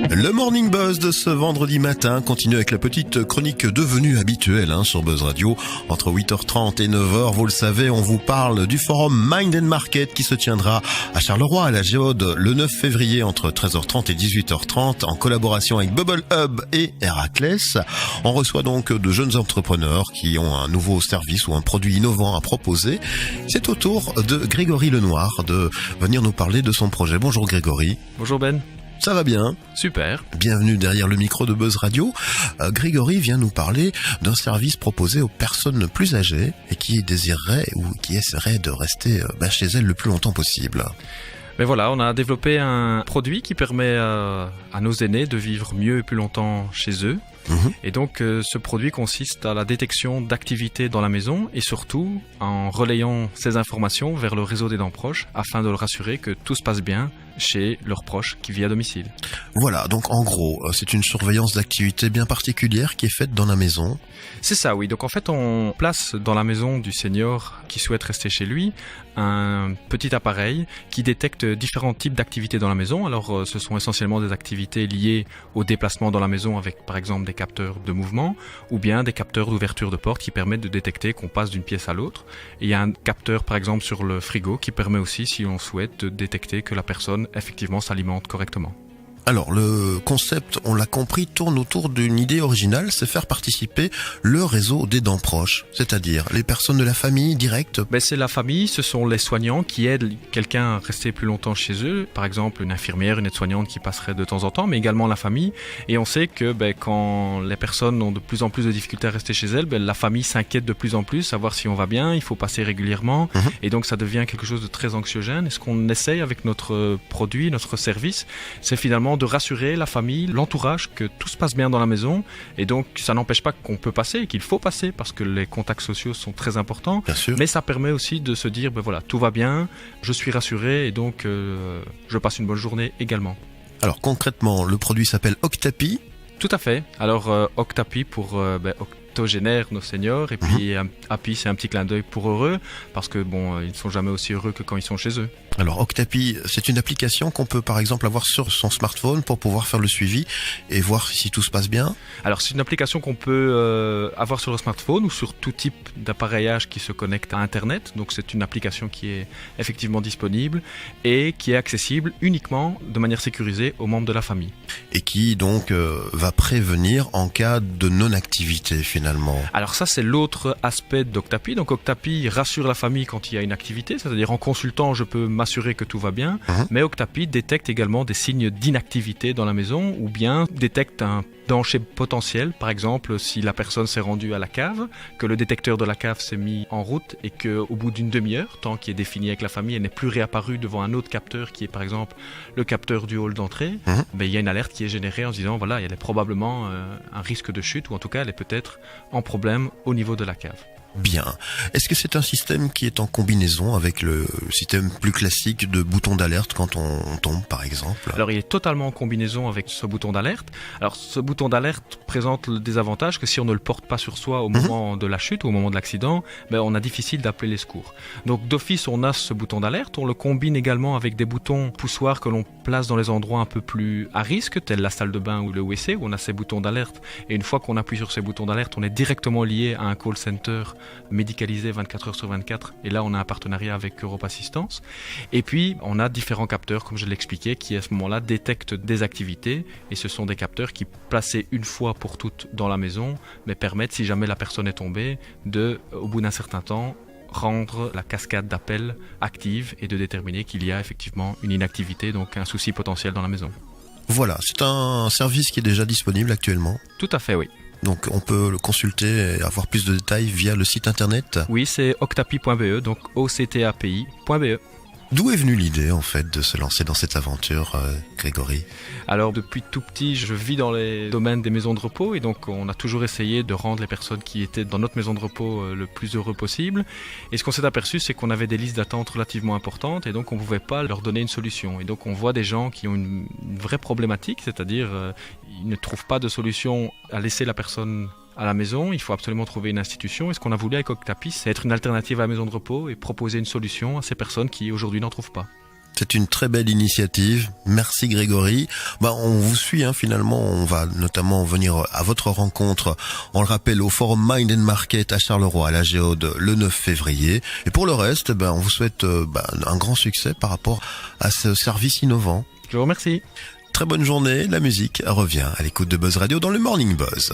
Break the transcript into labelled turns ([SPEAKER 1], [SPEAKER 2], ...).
[SPEAKER 1] Le Morning Buzz de ce vendredi matin continue avec la petite chronique devenue habituelle sur Buzz Radio. Entre 8h30 et 9h, vous le savez, on vous parle du forum Mind & Market qui se tiendra à Charleroi, à la Géode, le 9 février entre 13h30 et 18h30 en collaboration avec Bubble Hub et Héraclès. On reçoit donc de jeunes entrepreneurs qui ont un nouveau service ou un produit innovant à proposer. C'est au tour de Grégory Lenoir de venir nous parler de son projet. Bonjour Grégory.
[SPEAKER 2] Bonjour Ben.
[SPEAKER 1] Ça va bien?
[SPEAKER 2] Super.
[SPEAKER 1] Bienvenue derrière le micro de Buzz Radio. Grégory vient nous parler d'un service proposé aux personnes plus âgées et qui désireraient ou qui essaieraient de rester chez elles le plus longtemps possible.
[SPEAKER 2] Mais voilà, on a développé un produit qui permet à nos aînés de vivre mieux et plus longtemps chez eux. Et donc ce produit consiste à la détection d'activités dans la maison et surtout en relayant ces informations vers le réseau des dents proches afin de le rassurer que tout se passe bien chez leurs proches qui vivent à domicile.
[SPEAKER 1] Voilà, donc en gros, c'est une surveillance d'activités bien particulière qui est faite dans la maison.
[SPEAKER 2] C'est ça, oui. Donc en fait, on place dans la maison du senior qui souhaite rester chez lui un petit appareil qui détecte différents types d'activités dans la maison. Alors ce sont essentiellement des activités liées au déplacement dans la maison avec par exemple des capteurs de mouvement ou bien des capteurs d'ouverture de porte qui permettent de détecter qu'on passe d'une pièce à l'autre. Et il y a un capteur par exemple sur le frigo qui permet aussi, si on souhaite, de détecter que la personne effectivement s'alimente correctement.
[SPEAKER 1] Alors, le concept, on l'a compris, tourne autour d'une idée originale, c'est faire participer le réseau des dents proches, c'est-à-dire les personnes de la famille directe.
[SPEAKER 2] C'est la famille, ce sont les soignants qui aident quelqu'un à rester plus longtemps chez eux, par exemple une infirmière, une aide-soignante qui passerait de temps en temps, mais également la famille. Et on sait que quand les personnes ont de plus en plus de difficultés à rester chez elles, la famille s'inquiète de plus en plus, savoir si on va bien, il faut passer régulièrement, et donc ça devient quelque chose de très anxiogène. Et ce qu'on essaye avec notre produit, notre service, c'est finalement de rassurer la famille, l'entourage, que tout se passe bien dans la maison. Et donc, ça n'empêche pas qu'on peut passer et qu'il faut passer parce que les contacts sociaux sont très importants.
[SPEAKER 1] Bien sûr.
[SPEAKER 2] Mais ça permet aussi de se dire, tout va bien, je suis rassuré et donc je passe une bonne journée également.
[SPEAKER 1] Alors concrètement, le produit s'appelle Octapi.
[SPEAKER 2] Tout à fait. Alors Octapi pour octogénaire, nos seniors, et puis Happy, c'est un petit clin d'œil pour heureux, parce que ils ne sont jamais aussi heureux que quand ils sont chez eux.
[SPEAKER 1] Alors Octapi, c'est une application qu'on peut par exemple avoir sur son smartphone pour pouvoir faire le suivi et voir si tout se passe bien.
[SPEAKER 2] Alors c'est une application qu'on peut avoir sur le smartphone ou sur tout type d'appareillage qui se connecte à Internet. Donc c'est une application qui est effectivement disponible et qui est accessible uniquement de manière sécurisée aux membres de la famille.
[SPEAKER 1] Et qui donc va prévenir en cas de non-activité finalement.
[SPEAKER 2] Alors ça c'est l'autre aspect d'Octapi. Donc Octapi rassure la famille quand il y a une activité, c'est-à-dire en consultant je peux m'assurer que tout va bien, mais Octapi détecte également des signes d'inactivité dans la maison ou bien détecte un danger potentiel, par exemple si la personne s'est rendue à la cave, que le détecteur de la cave s'est mis en route et qu'au bout d'une demi-heure, temps qui est défini avec la famille, elle n'est plus réapparue devant un autre capteur qui est par exemple le capteur du hall d'entrée, il y a une alerte qui est générée en se disant voilà, il y a probablement un risque de chute ou en tout cas elle est peut-être en problème au niveau de la cave.
[SPEAKER 1] Bien. Est-ce que c'est un système qui est en combinaison avec le système plus classique de bouton d'alerte quand on tombe, par exemple?
[SPEAKER 2] Alors, il est totalement en combinaison avec ce bouton d'alerte. Alors, ce bouton d'alerte présente le désavantage que si on ne le porte pas sur soi au moment de la chute ou au moment de l'accident, on a difficile d'appeler les secours. Donc, d'office, on a ce bouton d'alerte. On le combine également avec des boutons poussoirs que l'on place dans les endroits un peu plus à risque, tels la salle de bain ou le WC, où on a ces boutons d'alerte. Et une fois qu'on appuie sur ces boutons d'alerte, on est directement lié à un call center médicalisé 24 heures sur 24, et là on a un partenariat avec Europe Assistance. Et puis on a différents capteurs, comme je l'expliquais, qui à ce moment-là détectent des activités, et ce sont des capteurs qui, placés une fois pour toutes dans la maison, mais permettent, si jamais la personne est tombée, de, au bout d'un certain temps, rendre la cascade d'appels active et de déterminer qu'il y a effectivement une inactivité, donc un souci potentiel dans la maison.
[SPEAKER 1] Voilà, c'est un service qui est déjà disponible actuellement.
[SPEAKER 2] Tout à fait, oui.
[SPEAKER 1] Donc on peut le consulter et avoir plus de détails via le site internet.
[SPEAKER 2] Oui, c'est octapi.be, donc octapi.be.
[SPEAKER 1] D'où est venue l'idée en fait de se lancer dans cette aventure, Grégory?
[SPEAKER 2] Alors depuis tout petit, je vis dans les domaines des maisons de repos et donc on a toujours essayé de rendre les personnes qui étaient dans notre maison de repos le plus heureux possible. Et ce qu'on s'est aperçu, c'est qu'on avait des listes d'attente relativement importantes et donc on ne pouvait pas leur donner une solution. Et donc on voit des gens qui ont une vraie problématique, c'est-à-dire ils ne trouvent pas de solution à laisser la personne à la maison, il faut absolument trouver une institution. Et ce qu'on a voulu avec Octapi, c'est être une alternative à la maison de repos et proposer une solution à ces personnes qui aujourd'hui n'en trouvent pas.
[SPEAKER 1] C'est une très belle initiative. Merci Grégory. On vous suit finalement. On va notamment venir à votre rencontre. On le rappelle au Forum Mind and Market à Charleroi, à la Géode, le 9 février. Et pour le reste, on vous souhaite un grand succès par rapport à ce service innovant.
[SPEAKER 2] Je vous remercie.
[SPEAKER 1] Très bonne journée. La musique revient à l'écoute de Buzz Radio dans le Morning Buzz.